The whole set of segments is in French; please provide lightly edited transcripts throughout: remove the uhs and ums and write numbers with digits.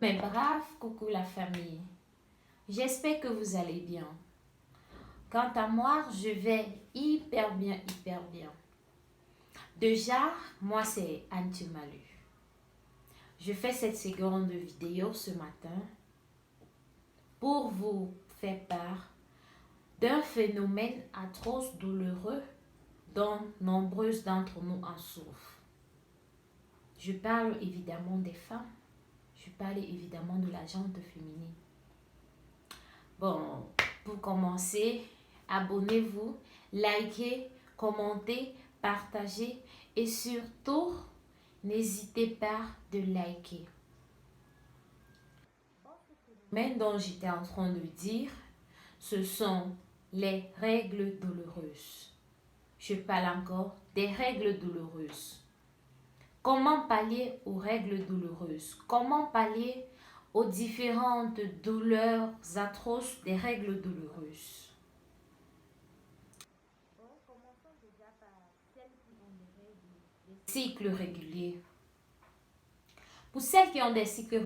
Mes braves, coucou la famille. J'espère que vous allez bien. Quant à moi, je vais hyper bien, hyper bien. Déjà, moi c'est Anne Malu. Je fais cette seconde vidéo ce matin pour vous faire part d'un phénomène atroce, douloureux dont nombreuses d'entre nous en souffrent. Je parle évidemment des femmes. Je parle évidemment de la gente féminine. Bon, pour commencer, abonnez-vous, likez, commentez, partagez et surtout, n'hésitez pas de liker. Mais dont j'étais en train de dire, ce sont les règles douloureuses. Je parle encore des règles douloureuses. Comment pallier aux règles douloureuses? Comment pallier aux différentes douleurs atroces des règles douloureuses? Cycles réguliers. Pour celles qui ont des cycles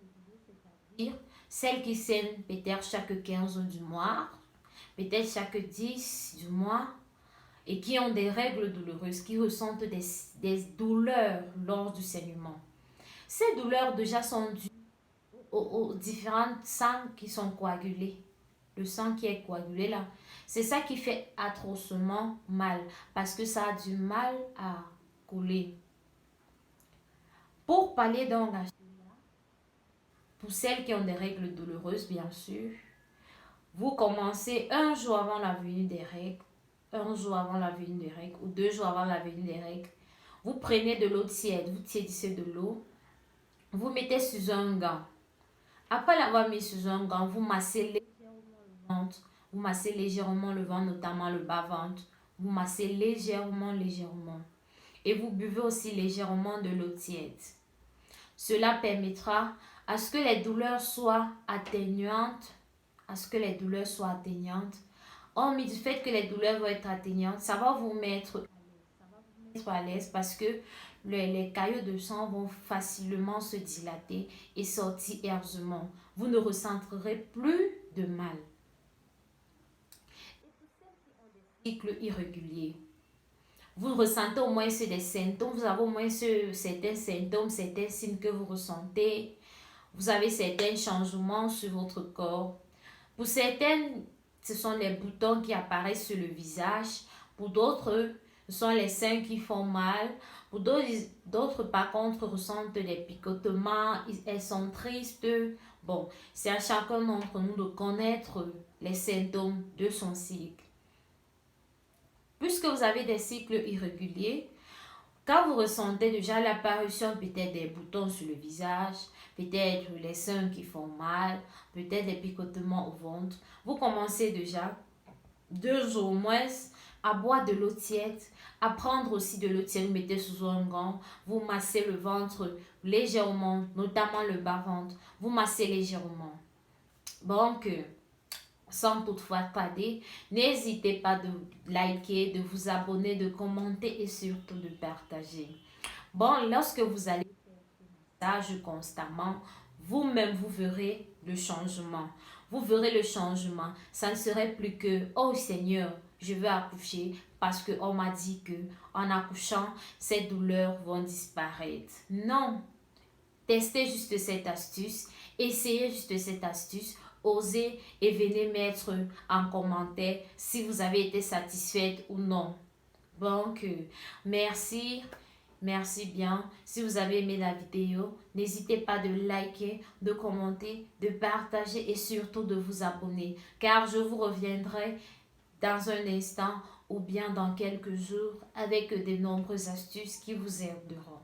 réguliers, celles qui saignent peut-être chaque 15 du mois, peut-être chaque 10 du mois, et qui ont des règles douloureuses, qui ressentent des douleurs lors du saignement. Ces douleurs déjà sont dues aux différents sangs qui sont coagulés. Le sang qui est coagulé là, c'est ça qui fait atrocement mal, parce que ça a du mal à couler. Pour pallier donc à cela, pour celles qui ont des règles douloureuses, bien sûr, vous commencez un jour avant la venue des règles, un jour avant la venue des règles ou 2 jours avant la venue des règles. Vous prenez de l'eau tiède, vous tiédissez de l'eau, vous mettez sous un gant. Après l'avoir mis sous un gant, vous massez légèrement le ventre, vous massez légèrement le ventre, notamment le bas-ventre. Vous massez légèrement. Et vous buvez aussi légèrement de l'eau tiède. Cela permettra à ce que les douleurs soient atténuantes. Hormis du fait que les douleurs vont être atténuantes, ça va vous mettre à l'aise parce que les caillots de sang vont facilement se dilater et sortir aisément. Vous ne ressentirez plus de mal. Cycle irrégulier. Vous ressentez au moins des symptômes, vous avez au moins certains symptômes, certains signes que vous ressentez. Vous avez certains changements sur votre corps. Pour certaines, ce sont les boutons qui apparaissent sur le visage. Pour d'autres, ce sont les seins qui font mal. Pour d'autres, par contre, ressentent des picotements, elles sont tristes. Bon, c'est à chacun d'entre nous de connaître les symptômes de son cycle. Puisque vous avez des cycles irréguliers, quand vous ressentez déjà l'apparition peut-être des boutons sur le visage, peut-être les seins qui font mal, peut-être des picotements au ventre, vous commencez déjà 2 jours au moins à boire de l'eau tiède, à prendre aussi de l'eau tiède, vous mettez sous un gant, vous massez le ventre légèrement, notamment le bas-ventre, vous massez légèrement. Donc, sans toutefois tarder, n'hésitez pas de liker, de vous abonner, de commenter et surtout de partager. Bon, lorsque vous allez faire ça constamment, vous-même vous verrez le changement. Vous verrez le changement. Ça ne serait plus que, oh Seigneur, je veux accoucher parce qu'on m'a dit que en accouchant, ces douleurs vont disparaître. Non, testez juste cette astuce, essayez juste cette astuce, osez et venez mettre en commentaire si vous avez été satisfaite ou non. Donc, merci bien. Si vous avez aimé la vidéo, n'hésitez pas de liker, de commenter, de partager et surtout de vous abonner. Car je vous reviendrai dans un instant ou bien dans quelques jours avec de nombreuses astuces qui vous aideront.